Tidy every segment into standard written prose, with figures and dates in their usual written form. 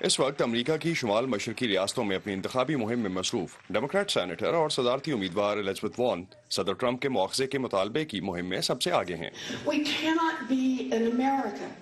اس وقت امریکہ کی شمال مشرقی ریاستوں میں اپنی انتخابی مہم میں مصروف ڈیموکریٹ سینیٹر اور صدارتی امیدوار الزبتھ وارن صدر ٹرمپ کے مواخذے کے مطالبے کی مہم میں سب سے آگے ہیں۔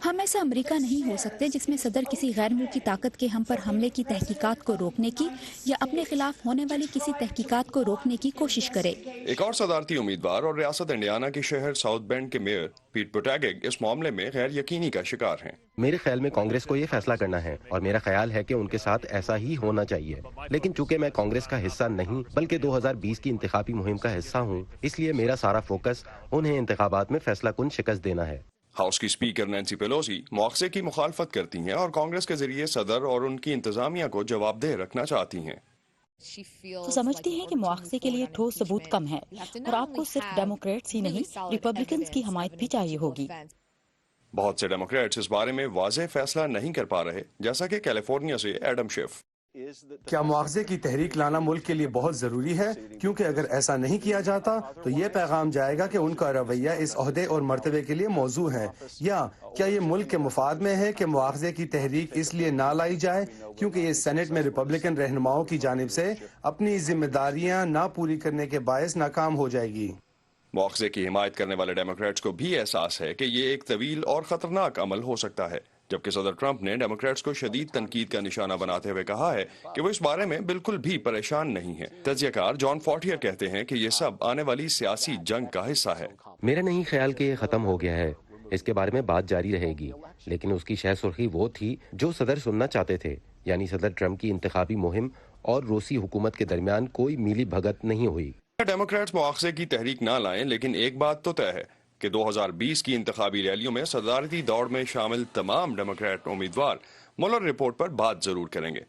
ہم ایسا امریکہ نہیں ہو سکتے جس میں صدر کسی غیر ملکی طاقت کے ہم پر حملے کی تحقیقات کو روکنے کی یا اپنے خلاف ہونے والی کسی تحقیقات کو روکنے کی کوشش کرے۔ ایک اور صدارتی امیدوار اور ریاست انڈیانا کے شہر ساؤتھ بینڈ کے میئر پیٹ بوٹیگگ اس معاملے میں غیر یقینی کا شکار ہیں۔ میرے خیال میں کانگریس کو یہ فیصلہ کرنا ہے اور میرا خیال ہے کہ ان کے ساتھ ایسا ہی ہونا چاہیے، لیکن چونکہ میں کانگریس کا حصہ نہیں بلکہ 2020 کی انتخابی مہم کا حصہ ہوں، اس لیے میرا سارا فوکس انہیں انتخابات میں فیصلہ کن شکست دینا ہے۔ ہاؤس کی اسپیکر نینسی پیلوسی مواخذے کی مخالفت کرتی ہیں اور کانگریس کے ذریعے صدر اور ان کی انتظامیہ کو جواب دہ رکھنا چاہتی ہیں۔ وہ سمجھتی ہیں کہ مواخذے کے لیے ٹھوس ثبوت کم ہے اور آپ کو صرف ڈیموکریٹس ہی نہیں ریپبلکنز کی حمایت بھی چاہیے ہوگی۔ بہت سے ڈیموکریٹس اس بارے میں واضح فیصلہ نہیں کر پا رہے، جیسا کہ کیلیفورنیا سے ایڈم شیف۔ کیا مواخذے کی تحریک لانا ملک کے لیے بہت ضروری ہے؟ کیونکہ اگر ایسا نہیں کیا جاتا تو یہ پیغام جائے گا کہ ان کا رویہ اس عہدے اور مرتبے کے لیے موزوں ہے، یا کیا یہ ملک کے مفاد میں ہے کہ مواخذے کی تحریک اس لیے نہ لائی جائے کیونکہ یہ سینٹ میں ریپبلکن رہنماؤں کی جانب سے اپنی ذمہ داریاں نہ پوری کرنے کے باعث ناکام ہو جائے گی؟ مواخذے کی حمایت کرنے والے ڈیموکریٹس کو بھی احساس ہے کہ یہ ایک طویل اور خطرناک عمل ہو سکتا ہے، جبکہ صدر ٹرمپ نے ڈیموکریٹس کو شدید تنقید کا نشانہ بناتے ہوئے کہا ہے کہ وہ اس بارے میں بالکل بھی پریشان نہیں ہیں۔ تجزیہ کار جان فورٹیئر کہتے ہیں کہ یہ سب آنے والی سیاسی جنگ کا حصہ ہے۔ میرا نہیں خیال کہ یہ ختم ہو گیا ہے، اس کے بارے میں بات جاری رہے گی، لیکن اس کی شہ سرخی وہ تھی جو صدر سننا چاہتے تھے، یعنی صدر ٹرمپ کی انتخابی مہم اور روسی حکومت کے درمیان کوئی میلی بھگت نہیں ہوئی۔ ڈیموکریٹس مواخذے کی تحریک نہ لائیں، لیکن ایک بات تو طے ہے کہ 2020 کی انتخابی ریلیوں میں صدارتی دوڑ میں شامل تمام ڈیموکریٹ امیدوار مولر رپورٹ پر بات ضرور کریں گے۔